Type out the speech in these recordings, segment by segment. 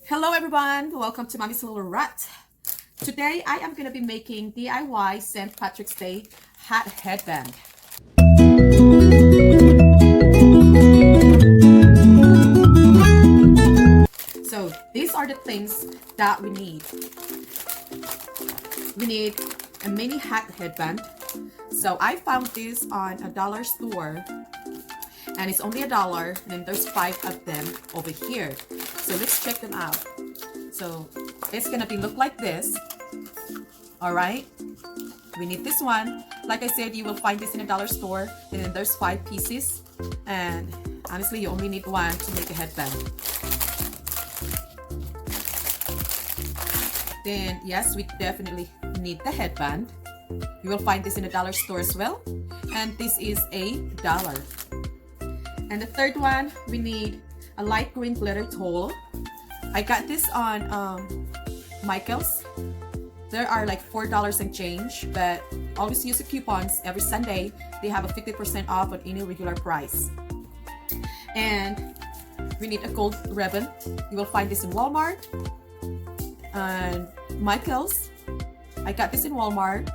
Hello everyone, welcome to Mommy's Little Rat. Today I am going to be making DIY St. Patrick's Day hat headband. So these are the things that we need. We need a mini hat headband. So I found this on a dollar store and it's only $1, and then there's 5 of them over here. So let's check them out. So it's gonna be look like this. All right, we need this one. Like I said, you will find this in a dollar store, and then there's 5 pieces, and honestly you only need one to make a headband. Then yes, we definitely need the headband. You will find this in a dollar store as well, and this is $1. And the third one, we need a light green glitter Tulle. I got this on Micheals. There are like $4 and change, but always use the coupons. Every Sunday they have a 50% off on any regular price. And we need a gold ribbon. You will find this in Walmart and Micheals. I got this in Walmart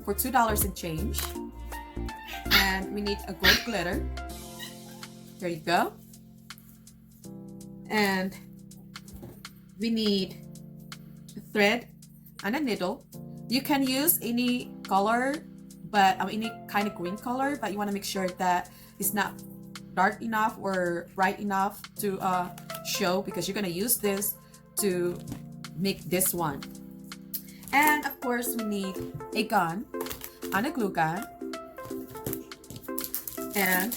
for $2 and change. And we need a gold glitter. There you go. And we need a thread and a needle. You can use any color, but any kind of green color, but you want to make sure that it's not dark enough or bright enough to show, because you're going to use this to make this one. And of course we need a gun and a glue gun and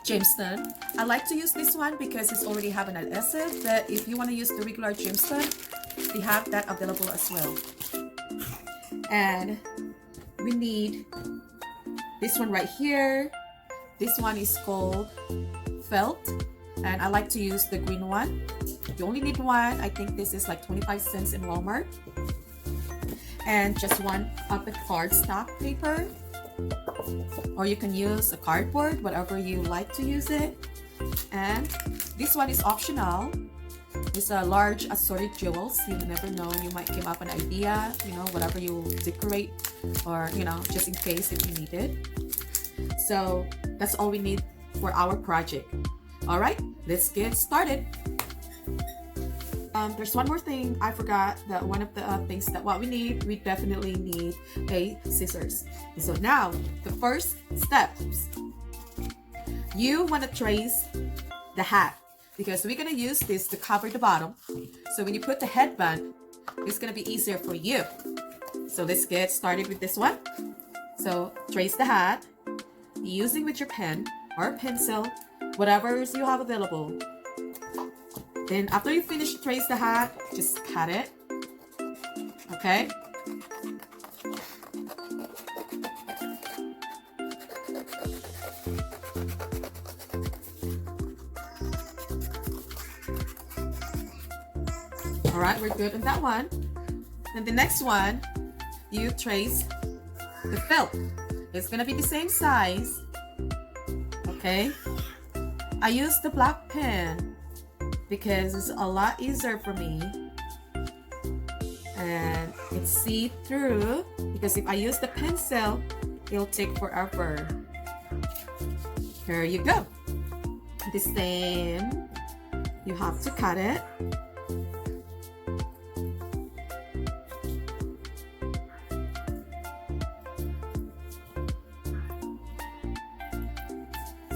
gemstone. I like to use this one because it's already have an adhesive, but if you want to use the regular gemstone, they have that available as well. And we need this one right here. This one is called felt, and I like to use the green one. You only need one. I think this is like 25 cents in Walmart. And just one of the cardstock paper, or you can use a cardboard, whatever you like to use it. And this one is optional. It's a large assorted jewels. You never know, you might come up an idea, whatever you decorate, or just in case if you need it. So that's all we need for our project. All right, let's get started. There's one more thing I forgot. That one of the things that what we definitely need a scissors. So now the first steps, you want to trace the hat, because we're going to use this to cover the bottom. So when you put the headband, it's going to be easier for you. So let's get started with this one. So trace the hat using with your pen or pencil, whatever you have available. Then after you finish trace the hat, just cut it. Okay? Alright, we're good on that one. And the next one, you trace the felt. It's gonna be the same size. Okay? I use the black pen because it's a lot easier for me, and it's see-through, because if I use the pencil, it'll take forever. Here you go. The same, you have to cut it.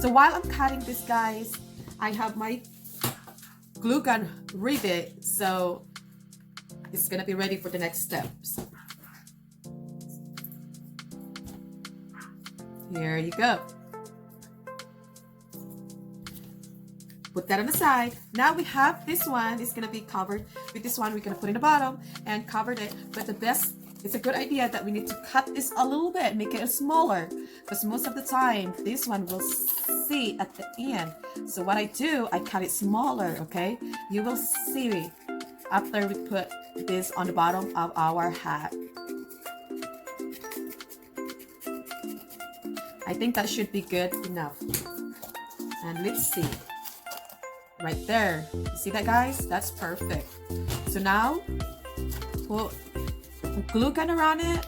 So while I'm cutting this, guys, I have my glue gun rivet, so it's gonna be ready for the next steps. Here you go. Put that on the side. Now we have this one. It's gonna be covered with this one. We're gonna put in the bottom and covered it. But it's a good idea that we need to cut this a little bit, make it smaller, because most of the time this one will see at the end. So what I do, I cut it smaller. Okay, you will see after we put this on the bottom of our hat. I think that should be good enough. And let's see. right there. You see that, guys? That's perfect. So now put glue gun around it.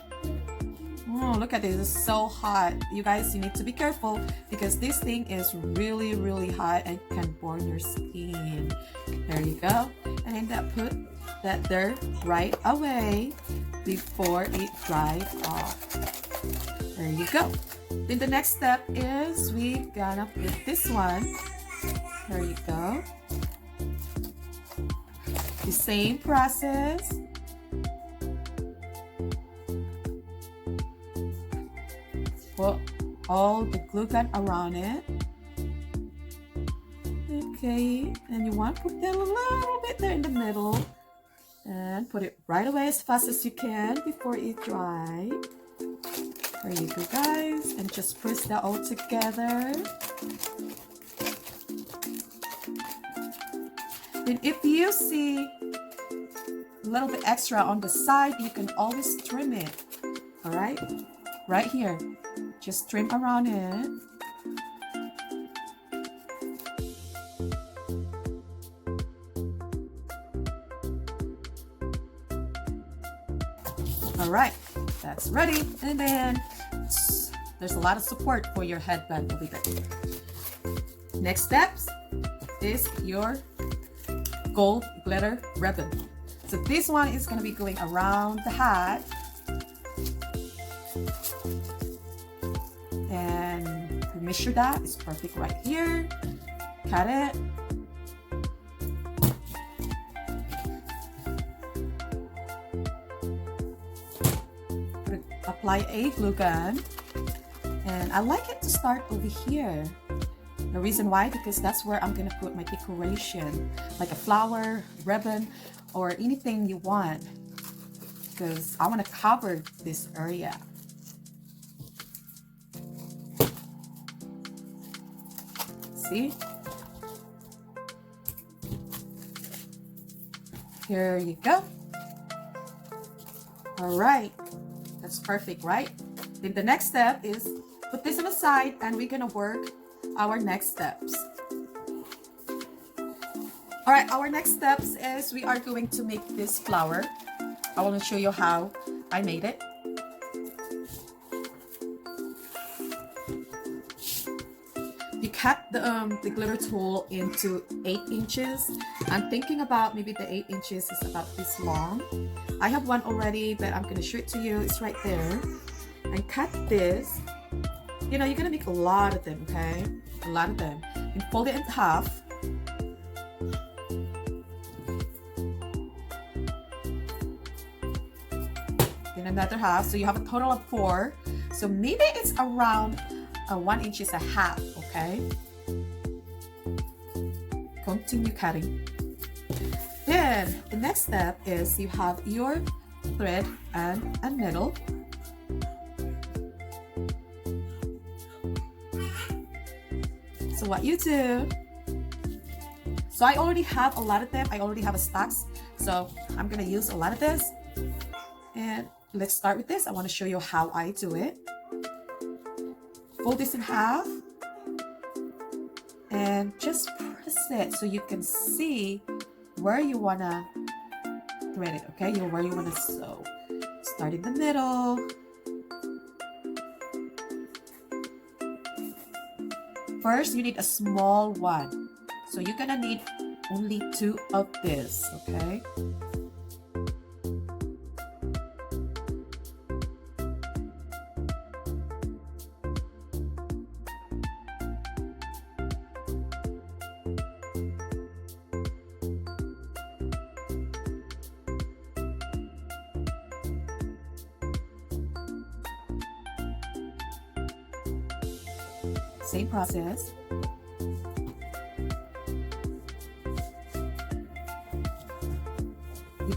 Oh, look at this, it's so hot. You guys, you need to be careful because this thing is really, really hot and can burn your skin. There you go. And then put that there right away before it dries off. There you go. Then the next step is we gonna put this one. There you go. The same process. Put all the glue gun around it. Okay, and you want to put that a little bit there in the middle and put it right away as fast as you can before it dries. There you go, guys, and just press that all together. Then if you see a little bit extra on the side, you can always trim it. All right, right here. Just trim around it. All right, that's ready. And then there's a lot of support for your headband over there. Next steps is your gold glitter ribbon. So this one is going to be going around the hat. And measure that. It's perfect right here. Cut it. Apply a glue gun. And I like it to start over here. The reason why, because that's where I'm gonna put my decoration, like a flower, ribbon, or anything you want. Because I want to cover this area. See? Here you go. All right, that's perfect, right? Then the next step is put this on the side and we're gonna work our next steps. All right, our next steps is we are going to make this flower. I want to show you how I made it. You cut the glitter tool into 8 inches. I'm thinking about maybe the 8 inches is about this long. I have one already, but I'm gonna show it to you. It's right there. And cut this. You know, you're gonna make a lot of them, okay? A lot of them. And fold it in half. Then another half. So you have a total of 4. So maybe it's around 1 inch is a half, okay? Continue cutting. Then the next step is you have your thread and a needle. So what you do, so I already have a lot of them. I already have a stacks. So I'm gonna use a lot of this. And let's start with this. I want to show you how I do it. Fold this in half and just press it so you can see where you wanna thread it, okay? Where you wanna sew. Start in the middle. First, you need a small one. So you're gonna need only 2 of this, okay? Same process. You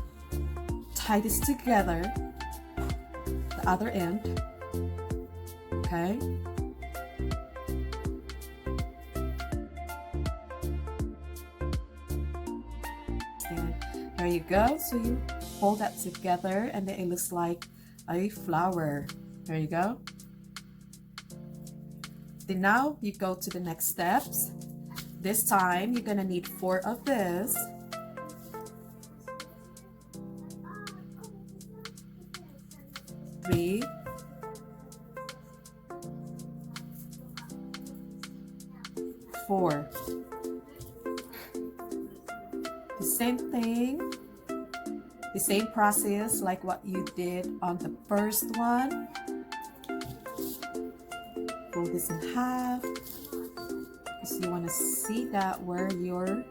tie this together, the other end, okay? And there you go. So you fold that together and then it looks like a flower. There you go. Then now you go to the next steps. This time you're gonna need 4 of this. Three. 4. The same thing, the same process like what you did on the first one. Fold this in half because you want to see that where your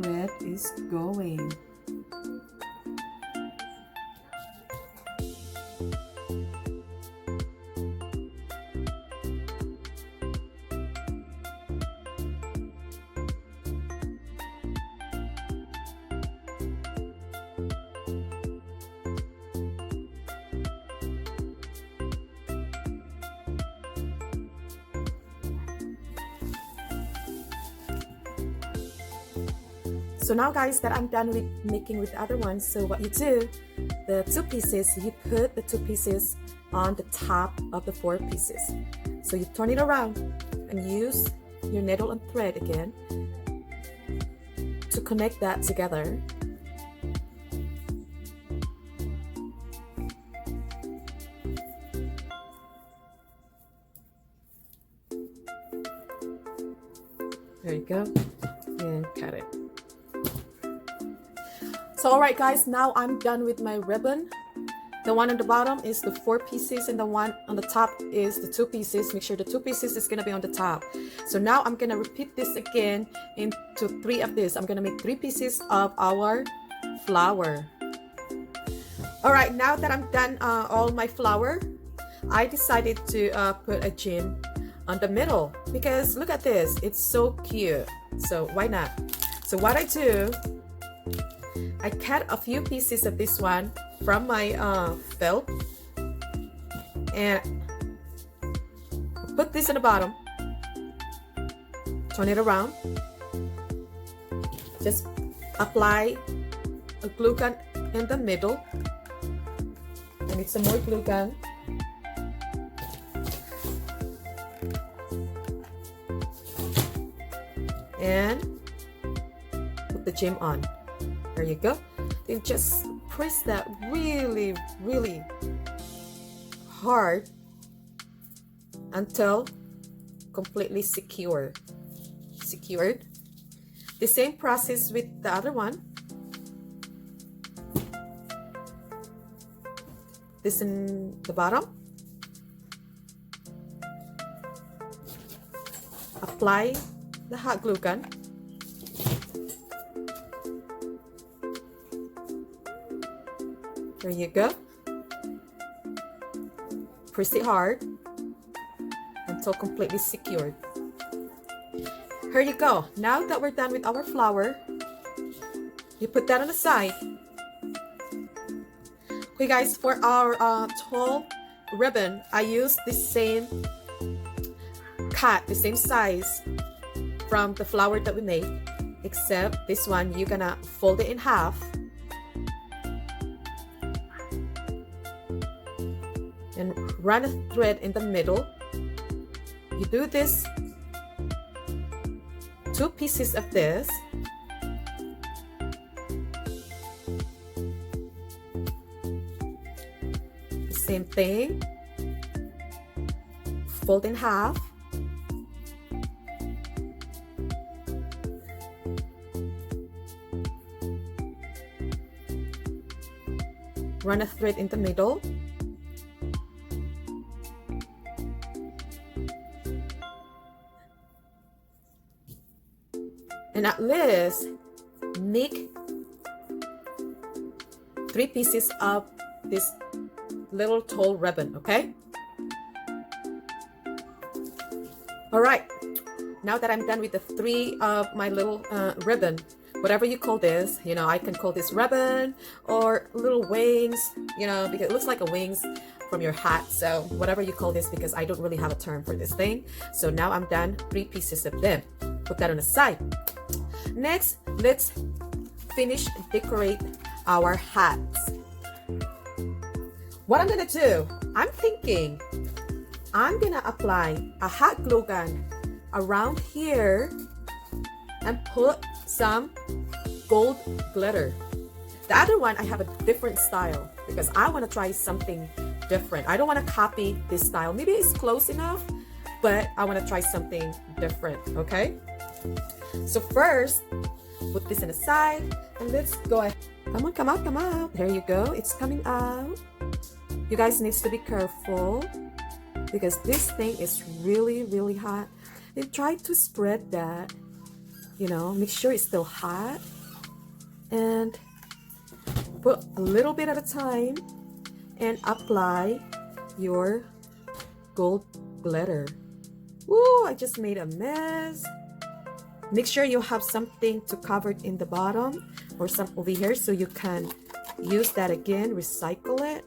thread is going. So now guys that I'm done with making with the other ones, so what you do, the 2 pieces, you put the 2 pieces on the top of the 4 pieces. So you turn it around and use your needle and thread again to connect that together. There you go, and cut it. So alright guys, now I'm done with my ribbon. The one on the bottom is the 4 pieces and the one on the top is the 2 pieces. Make sure the 2 pieces is going to be on the top. So now I'm going to repeat this again into 3 of this. I'm going to make 3 pieces of our flower. Alright, now that I'm done all my flower, I decided to put a gem on the middle because look at this, it's so cute. So why not? So what I do, I cut a few pieces of this one from my felt and put this in the bottom, turn it around, just apply a glue gun in the middle, and need some more glue gun, and put the gem on. There you go. Then just press that really, really hard until completely secured. The same process with the other one. This in the bottom. Apply the hot glue gun. There you go. Press it hard until completely secured. Here you go. Now that we're done with our flower, you put that on the side. Okay guys, for our tall ribbon, I used the same cut, the same size from the flower that we made, except this one you're gonna fold it in half and run a thread in the middle. You do this 2 pieces of this, same thing, fold in half, run a thread in the middle, and at least make 3 pieces of this little tall ribbon, okay? All right, now that I'm done with the 3 of my little ribbon, whatever you call this, you know, I can call this ribbon or little wings, you know, because it looks like a wings from your hat. So whatever you call this, because I don't really have a term for this thing. So now I'm done 3 pieces of them. Put that on the side. Next, let's finish decorate our hats. What I'm gonna do, I'm thinking I'm gonna apply a hot glue gun around here and put some gold glitter. The other one, I have a different style because I want to try something different. I don't want to copy this style. Maybe it's close enough, but I want to try something different, okay? So first, put this in the side and let's go ahead. Come on, come out, come out. There you go. It's coming out. You guys need to be careful because this thing is really, really hot. And try to spread that, you know, make sure it's still hot. And put a little bit at a time and apply your gold glitter. Woo, I just made a mess. Make sure you have something to cover it in the bottom or some over here so you can use that again, recycle it.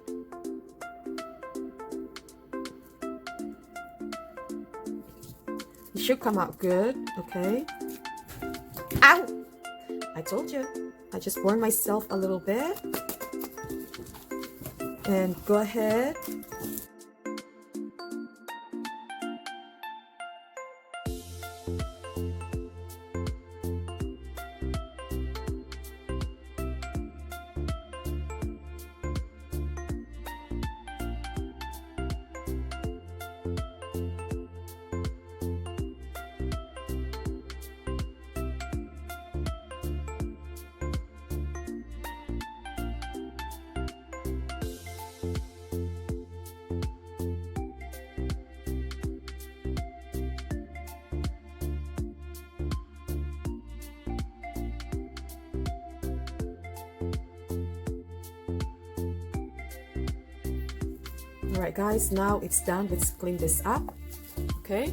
It should come out good, okay? Ow! I told you, I just burned myself a little bit. And go ahead. Alright guys, now it's done. Let's clean this up. Okay.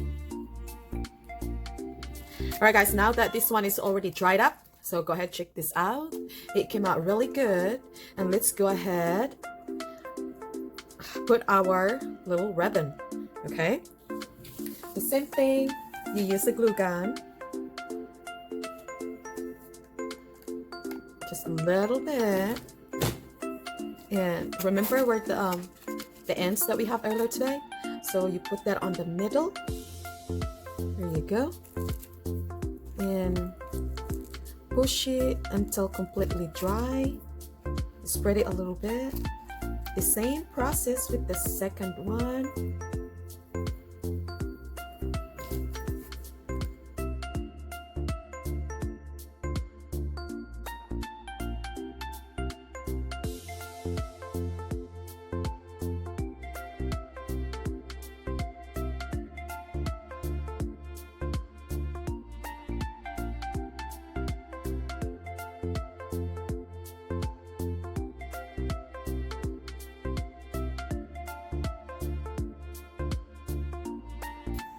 Alright guys, now that this one is already dried up, so go ahead, check this out. It came out really good. And let's go ahead, put our little ribbon. Okay. The same thing, you use a glue gun. Just a little bit. And remember where the ends that we have earlier today, so you put that on the middle. There you go, and push it until completely dry. Spread it a little bit. The same process with the second one.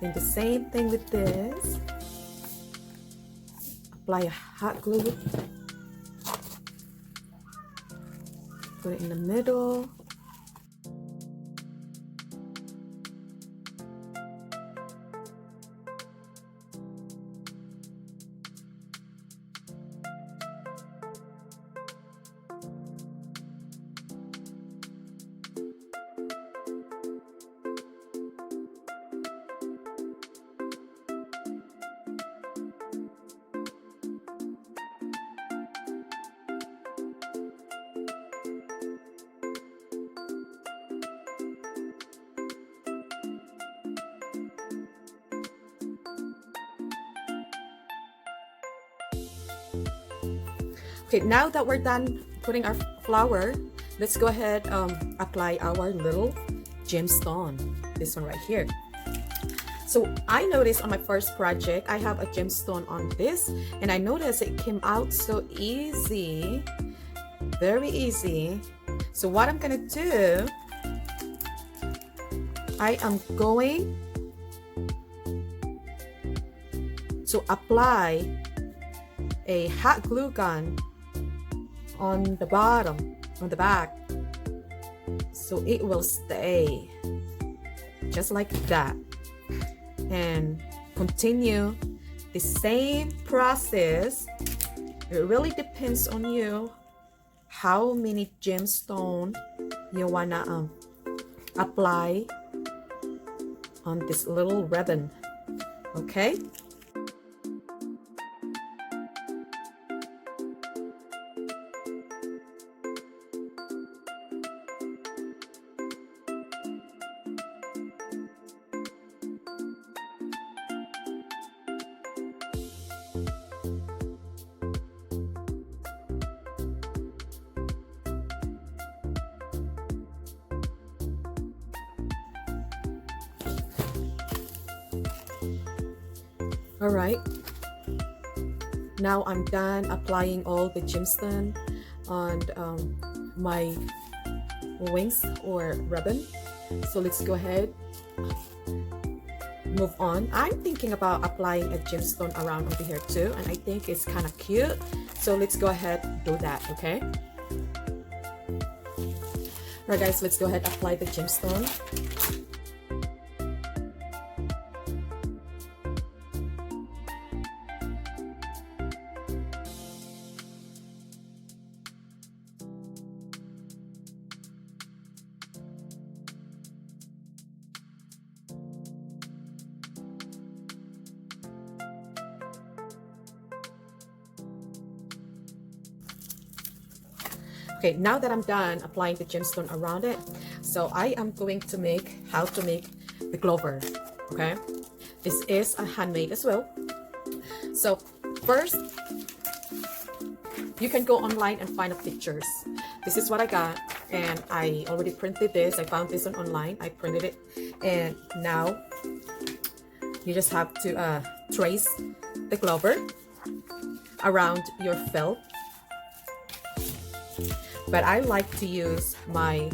And the same thing with this. Apply a hot glue. Put it in the middle. Okay, now that we're done putting our flower, let's go ahead apply our little gemstone. This one right here. So I noticed on my first project, I have a gemstone on this, and I noticed it came out so easy, very easy. So what I'm gonna do, I am going to apply a hot glue gun on the bottom, on the back, so it will stay just like that, and continue the same process. It really depends on you how many gemstone you wanna apply on this little ribbon. Okay. All right, now I'm done applying all the gemstone on my wings or ribbon. So let's go ahead, move on. I'm thinking about applying a gemstone around over here too, and I think it's kind of cute. So let's go ahead do that, okay? All right guys, let's go ahead apply the gemstone. Okay, now that I'm done applying the gemstone around it, so I am going to make how to make the clover. Okay, this is a handmade as well. So first, you can go online and find the pictures. This is what I got, and I already printed this. I found this online. I printed it, and now you just have to trace the clover around your felt. But I like to use my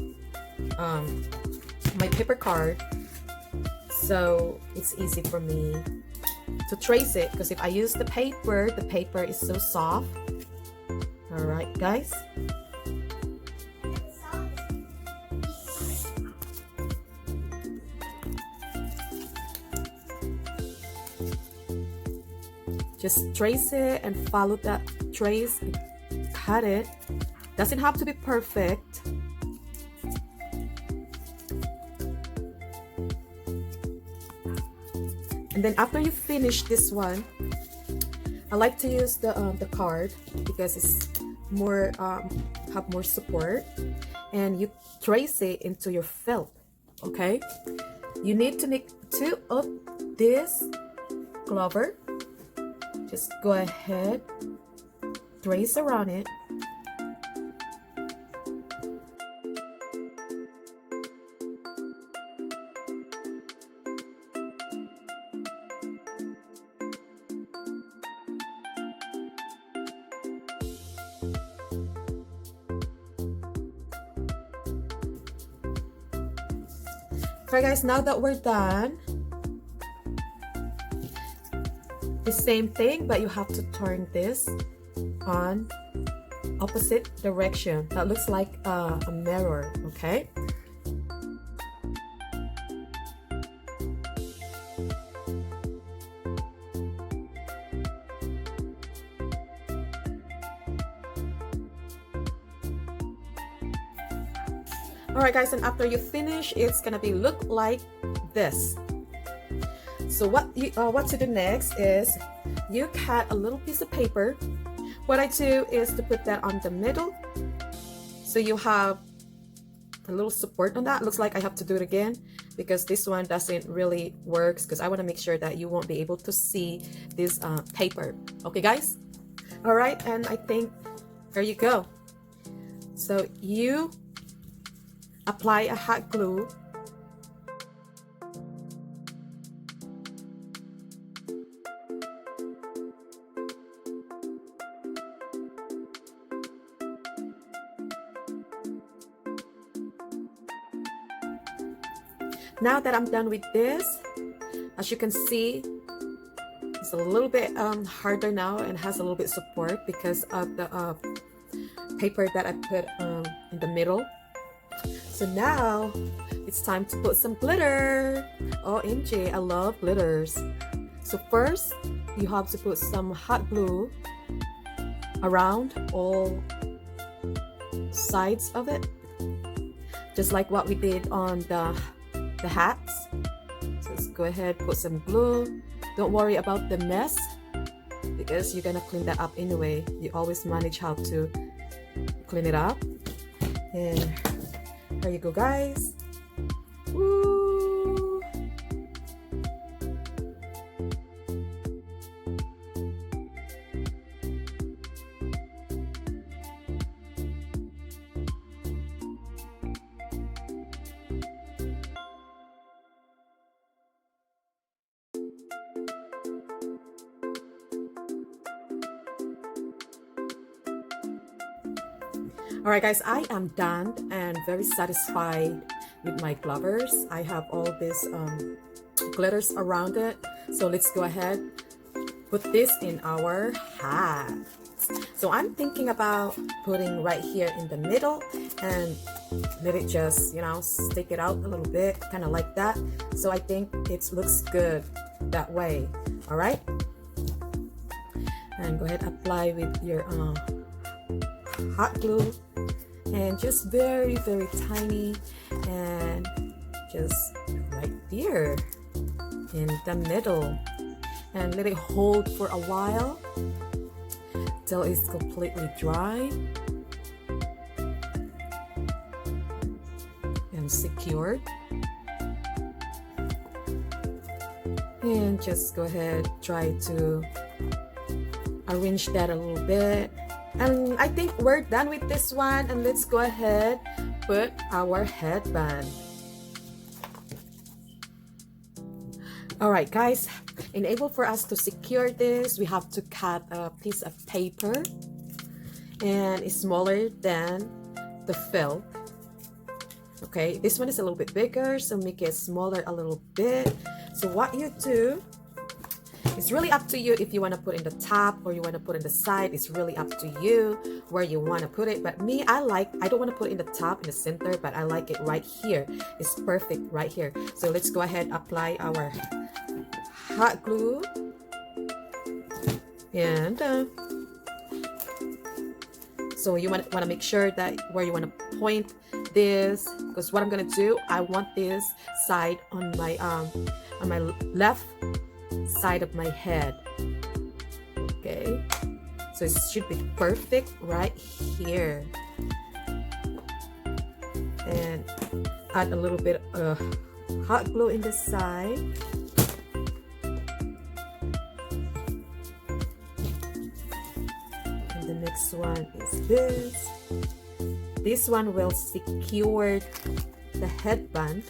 my paper card, so it's easy for me to trace it, because if I use the paper is so soft. All right guys, just trace it and follow that trace, cut it. Doesn't have to be perfect. And then after you finish this one, I like to use the card because it's more have more support, and you trace it into your felt. Okay, you need to make 2 of this clover. Just go ahead, trace around it. Alright guys, now that we're done, the same thing, but you have to turn this on opposite direction. That looks like a mirror, okay? Alright guys, and after you finish, it's gonna be look like this. So what to do next is you cut a little piece of paper. What I do is to put that on the middle, so you have a little support on that. Looks like I have to do it again because this one doesn't really work, because I want to make sure that you won't be able to see this paper. Okay guys, all right, and I think there you go. So you apply a hot glue. Now that I'm done with this, as you can see, it's a little bit harder now and has a little bit support because of the paper that I put in the middle. So now it's time to put some glitter. OMG, I love glitters. So first, you have to put some hot glue around all sides of it, just like what we did on the hats. So let's go ahead, put some glue. Don't worry about the mess because you're gonna clean that up anyway. You always manage how to clean it up. And there you go guys. Woo! All right, guys, I am done and very satisfied with my glovers. I have all this glitters around it. So let's go ahead, put this in our hat. So I'm thinking about putting right here in the middle and let it just, you know, stick it out a little bit, kind of like that. So I think it looks good that way. All right. And go ahead, apply with your hot glue, and just very, very tiny, and just right there in the middle, and let it hold for a while till it's completely dry and secured. And just go ahead, try to arrange that a little bit. And I think we're done with this one, and let's go ahead put our headband. All right, guys, in able for us to secure this, we have to cut a piece of paper, and it's smaller than the felt. Okay, this one is a little bit bigger, so make it smaller a little bit. So what you do, it's really up to you if you want to put in the top or you want to put in the side. It's really up to you where you want to put it. But me, I don't want to put it in the top, in the center, but I like it right here. It's perfect right here. So let's go ahead, apply our hot glue. And so you want to make sure that where you want to point this, because what I'm going to do, I want this side on my left side of my head. Okay, so it should be perfect right here. And add a little bit of hot glue in this side. And the next one is this. This one will secure the headband.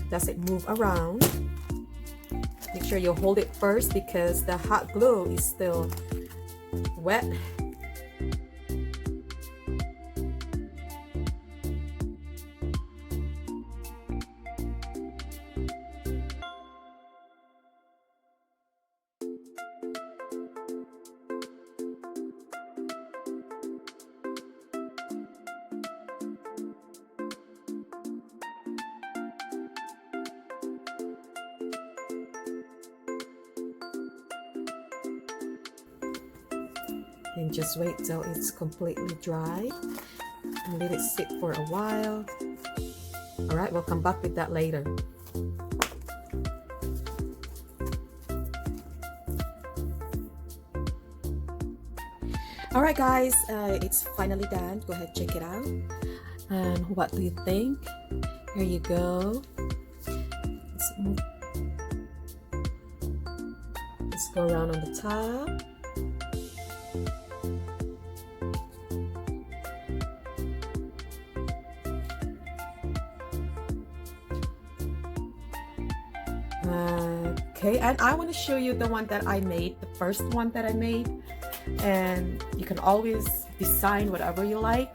Does it move around? Make sure you hold it first because the hot glue is still wet. And just wait till it's completely dry and let it sit for a while. All right, we'll come back with that later. All right, guys, it's finally done. Go ahead, check it out. And what do you think? Here you go. Let's go around on the top. Okay, and I want to show you the one that I made, the first one that I made, and you can always design whatever you like.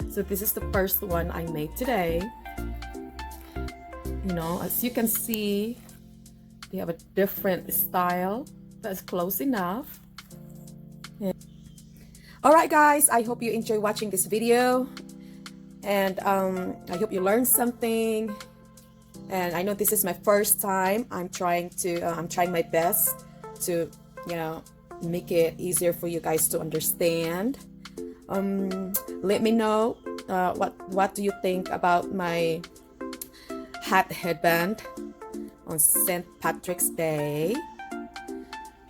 So this is the first one I made today. You know, as you can see, they have a different style. That's close enough. All right, guys, I hope you enjoy watching this video, and I hope you learned something. And I know this is my first time. I'm trying my best to, you know, make it easier for you guys to understand. Let me know what do you think about my hat headband on St. Patrick's Day.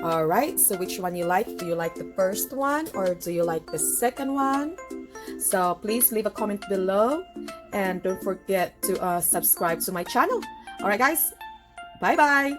All right, so which one you like? Do you like the first one or do you like the second one? So please leave a comment below, and don't forget to subscribe to my channel. All right, guys, bye bye.